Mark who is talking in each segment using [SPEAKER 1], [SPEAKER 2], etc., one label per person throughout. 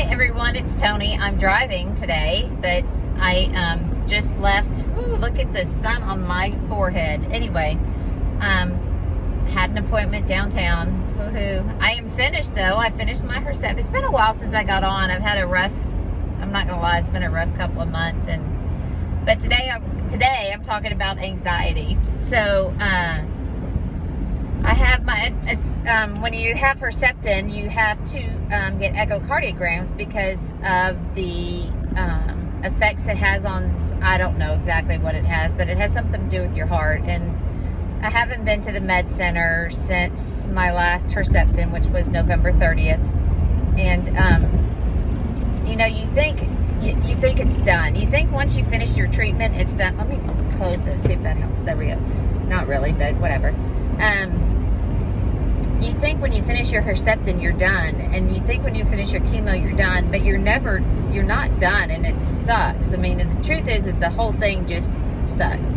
[SPEAKER 1] Hi everyone, it's Tony. I'm driving today, but I just left. Ooh, look at the sun on my forehead. Anyway, had an appointment downtown. Woohoo. I am finished though. I finished my Herceptin. It's been a while since I got on. I've had a rough, I'm not gonna lie, it's been a rough couple of months, but today I'm talking about anxiety. So I have when you have Herceptin, you have to get echocardiograms because of the effects it has on, I don't know exactly what it has, but it has something to do with your heart. And I haven't been to the med center since my last Herceptin, which was November 30th. And, you think it's done. You think once you finish your treatment, it's done. Let me close this, see if that helps. There we go. Not really, but whatever. You think when you finish your Herceptin, you're done. And you think when you finish your chemo, you're done. But you're not done, and it sucks. I mean, the truth is the whole thing just sucks.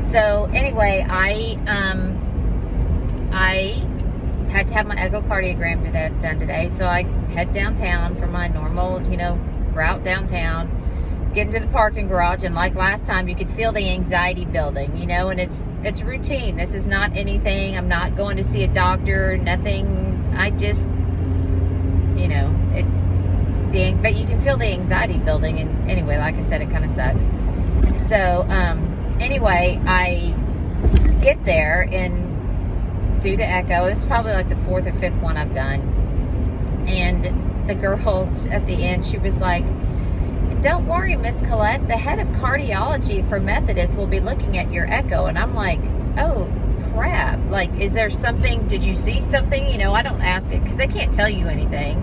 [SPEAKER 1] So anyway, I had to have my echocardiogram done today. So I head downtown for my normal, route downtown. Get into the parking garage, and like last time, you could feel the anxiety building, and it's routine. This is not anything. I'm not going to see a doctor, nothing. I just, but you can feel the anxiety building. And anyway, like I said, it kind of sucks. So, anyway, I get there and do the echo. It's probably like the fourth or fifth one I've done. And the girl at the end, she was like, "Don't worry, Miss Colette, the head of cardiology for Methodist will be looking at your echo." And I'm like, oh, crap. Like, is there something? Did you see something? I don't ask it because they can't tell you anything.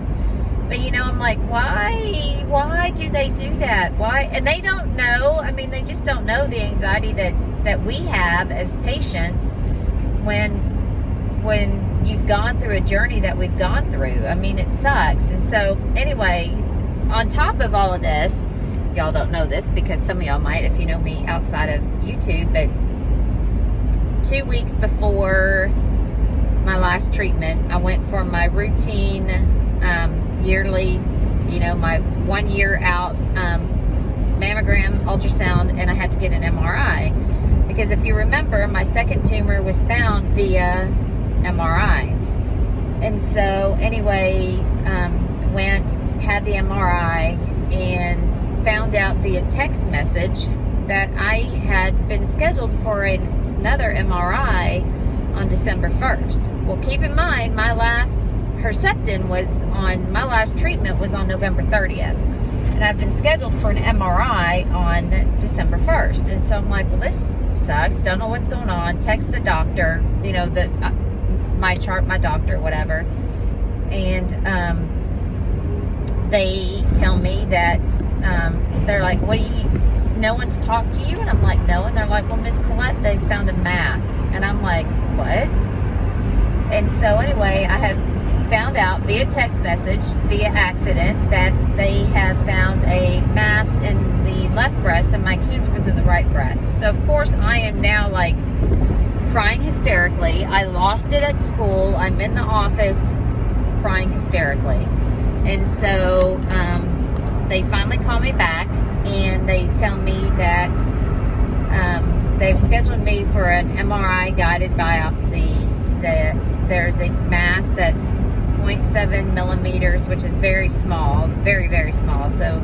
[SPEAKER 1] But, I'm like, why do they do that? Why? And they don't know. I mean, they just don't know the anxiety that we have as patients when you've gone through a journey that we've gone through. I mean, it sucks. And so, anyway, on top of all of this, y'all don't know this because some of y'all might if you know me outside of YouTube, but 2 weeks before my last treatment, I went for my routine yearly, my 1 year out mammogram, ultrasound, and I had to get an MRI because if you remember, my second tumor was found via MRI. And so anyway, had the MRI and found out via text message that I had been scheduled for another MRI on December 1st. Well, keep in mind, my last Herceptin my last treatment was on November 30th. And I've been scheduled for an MRI on December 1st. And so I'm like, well, this sucks. Don't know what's going on. Text the doctor, my chart, my doctor, whatever. And, they tell me that they're like, no one's talked to you? And I'm like, no. And they're like, well, Miss Colette, they found a mass. And I'm like, what? And so anyway, I have found out via text message, via accident, that they have found a mass in the left breast and my cancer was in the right breast. So of course I am now like crying hysterically. I lost it at school. I'm in the office crying hysterically. And so they finally call me back and they tell me that they've scheduled me for an MRI guided biopsy, that there's a mass that's 0.7 millimeters, which is very small, very, very small, so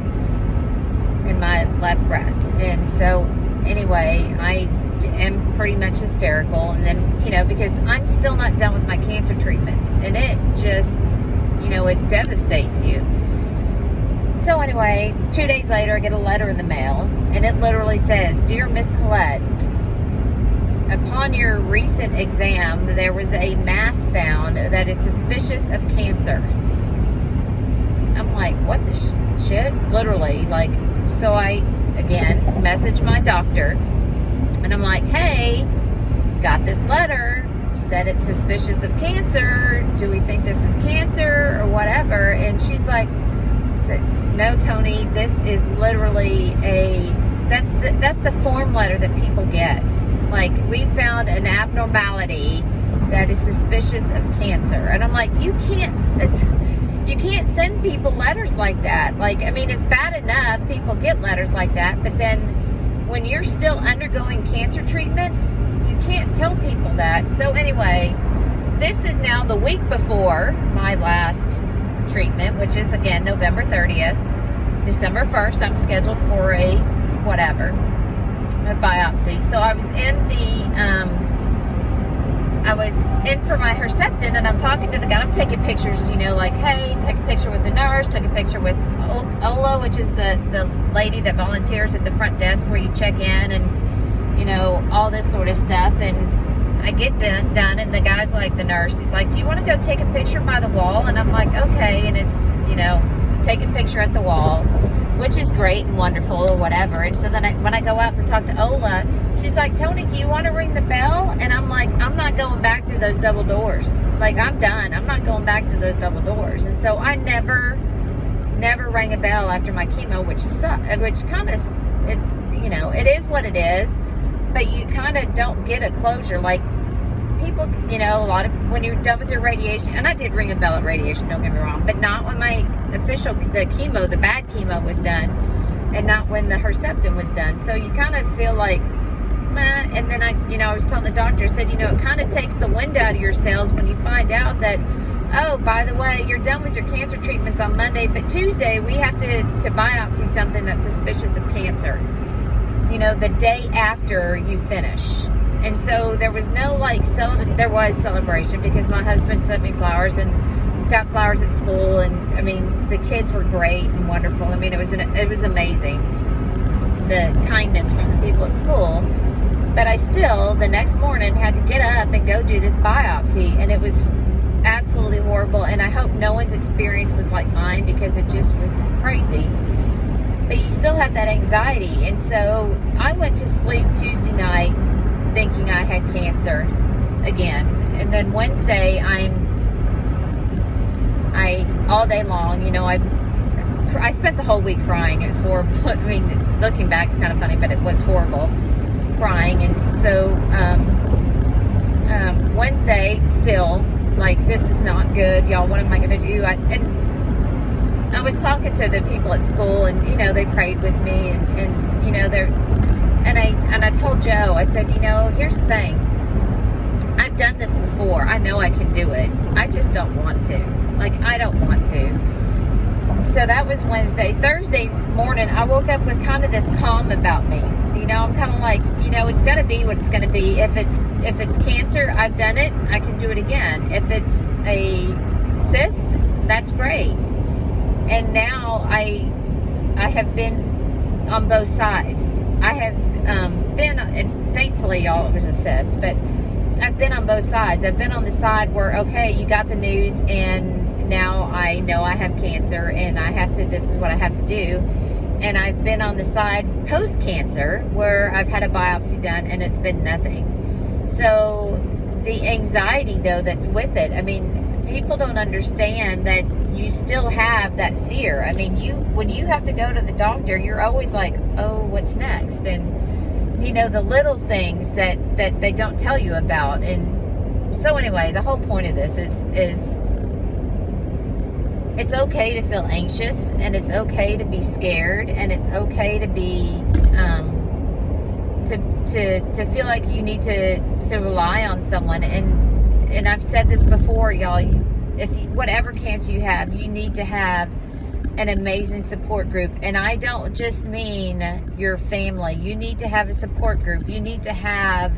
[SPEAKER 1] in my left breast. And so anyway, I am pretty much hysterical. And then, because I'm still not done with my cancer treatments, and it just... it devastates you. So anyway, 2 days later, I get a letter in the mail, and it literally says, "Dear Miss Colette, upon your recent exam, there was a mass found that is suspicious of cancer." I'm like, what the shit? Literally, so I, again, message my doctor, and I'm like, hey, got this letter. Said it's suspicious of cancer. Do we think this is cancer or whatever? And she's like, no, Tony, this is literally that's the form letter that people get. Like, we found an abnormality that is suspicious of cancer. And I'm like, you you can't send people letters like that. Like, I mean, it's bad enough people get letters like that, but then when you're still undergoing cancer treatments, you can't tell people that. So anyway, this is now the week before my last treatment, which is, again, November 30th. December 1st, I'm scheduled for a biopsy. So I was in for my Herceptin, and I'm talking to the guy. I'm taking pictures, like, hey, take a picture with the nurse, take a picture with Ola, which is the lady that volunteers at the front desk where you check in, and, all this sort of stuff. And I get done, and the guy's like, the nurse, he's like, do you want to go take a picture by the wall? And I'm like, okay. And it's, take a picture at the wall, which is great and wonderful or whatever. And so then when I go out to talk to Ola, she's like, Tony, do you want to ring the bell? And I'm like, I'm not going back through those double doors. Like, I'm done. I'm not going back through those double doors. And so I never rang a bell after my chemo, which kind of, it is what it is. But you kind of don't get a closure. Like, people, a lot of, when you're done with your radiation, and I did ring a bell at radiation, don't get me wrong, but not when the bad chemo was done, and not when the Herceptin was done. So you kind of feel like, meh. And then I was telling the doctor, I said, it kind of takes the wind out of your sails when you find out that, oh, by the way, you're done with your cancer treatments on Monday, but Tuesday we have to biopsy something that's suspicious of cancer. The day after you finish. And so there was no there was celebration because my husband sent me flowers and got flowers at school, and I mean the kids were great and wonderful. I mean it was amazing, the kindness from the people at school. But I still the next morning had to get up and go do this biopsy, and it was absolutely horrible. And I hope no one's experience was like mine, because it just was crazy. But you still have that anxiety. And so I went to sleep Tuesday night thinking I had cancer again. And then Wednesday, all day long, I spent the whole week crying. It was horrible. I mean, looking back, it's kind of funny, but it was horrible crying. And so Wednesday, still, like, this is not good, y'all. What am I going to do? I was talking to the people at school, and they prayed with me, and I told Joe, I said, here's the thing. I've done this before. I know I can do it. I just don't want to. Like, I don't want to. So that was Wednesday. Thursday morning, I woke up with kind of this calm about me. I'm kind of like, it's going to be what it's going to be. If it's cancer, I've done it. I can do it again. If it's a cyst, that's great. And now I have been on both sides. I have been, and thankfully, y'all, it was a cyst, but I've been on both sides. I've been on the side where, okay, you got the news, and now I know I have cancer, and this is what I have to do. And I've been on the side post-cancer where I've had a biopsy done, and it's been nothing. So the anxiety, though, that's with it, I mean, people don't understand that you still have that fear. I mean, when you have to go to the doctor, you're always like, oh, what's next? And, the little things that they don't tell you about. And so anyway, the whole point of this is it's okay to feel anxious, and it's okay to be scared, and it's okay to be, to feel like you need to rely on someone. And I've said this before, y'all, whatever cancer you have, you need to have an amazing support group. And I don't just mean your family. You need to have a support group. You need to have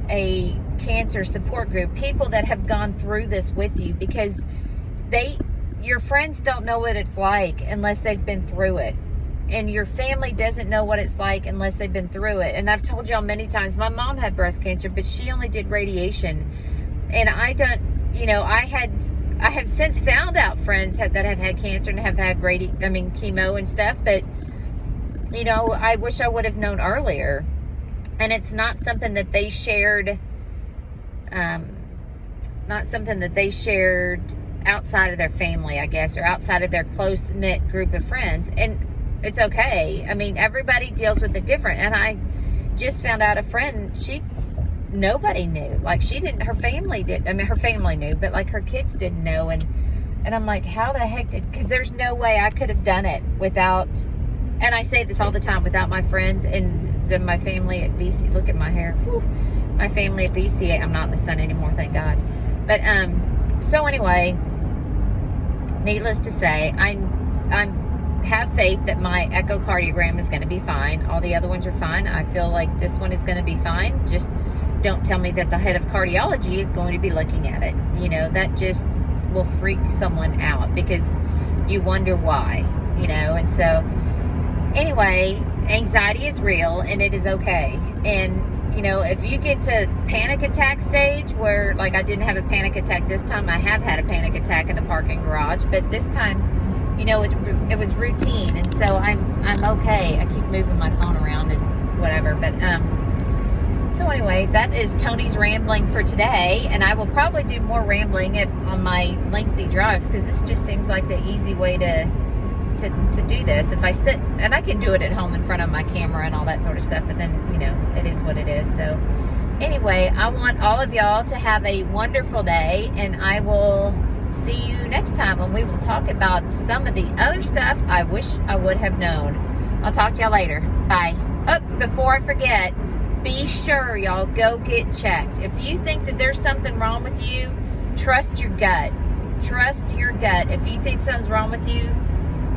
[SPEAKER 1] a cancer support group, people that have gone through this with you, because your friends don't know what it's like unless they've been through it. And your family doesn't know what it's like unless they've been through it. And I've told y'all many times, my mom had breast cancer, but she only did radiation. And I have since found out friends that have had cancer and have had chemo and stuff, but I wish I would have known earlier. And it's not something that they shared, outside of their family, I guess, or outside of their close-knit group of friends. And it's okay. I mean, everybody deals with it different. And I just found out a friend, nobody knew. Like, her family did. I mean, her family knew, but like her kids didn't know. And And I'm like, how the heck because there's no way I could have done it without, and I say this all the time, without my friends and my family at BC. Look at my hair. Whew. My family at BC. I'm not in the sun anymore, thank God. But, so anyway, needless to say, I'm have faith that my echocardiogram is going to be fine. All the other ones are fine. I feel like this one is going to be fine. Just don't tell me that the head of cardiology is going to be looking at it. You know, that just will freak someone out because you wonder why, you know. And so anyway, anxiety is real and it is okay. And, you know, if you get to panic attack stage where, like, I didn't have a panic attack this time. I have had a panic attack in the parking garage, but this time, you know, it was routine. And so I'm okay. I keep moving my phone around and whatever. But, so anyway, that is Tony's rambling for today. And I will probably do more rambling on my lengthy drives because this just seems like the easy way to do this. If I sit, and I can do it at home in front of my camera and all that sort of stuff, but then, you know, it is what it is. So anyway, I want all of y'all to have a wonderful day, and I will see you next time when we will talk about some of the other stuff I wish I would have known. I'll talk to y'all later. Bye. Oh, before I forget, be sure y'all go get checked. If you think that there's something wrong with you, trust your gut. Trust your gut. If you think something's wrong with you,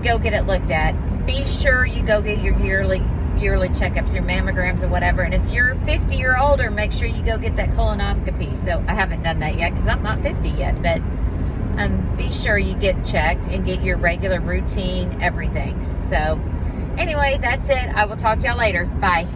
[SPEAKER 1] go get it looked at. Be sure you go get your yearly checkups, your mammograms or whatever. And if you're 50 or older, make sure you go get that colonoscopy. So I haven't done that yet because I'm not 50 yet, but be sure you get checked and get your regular routine everything. So anyway, that's it. I will talk to y'all later. Bye.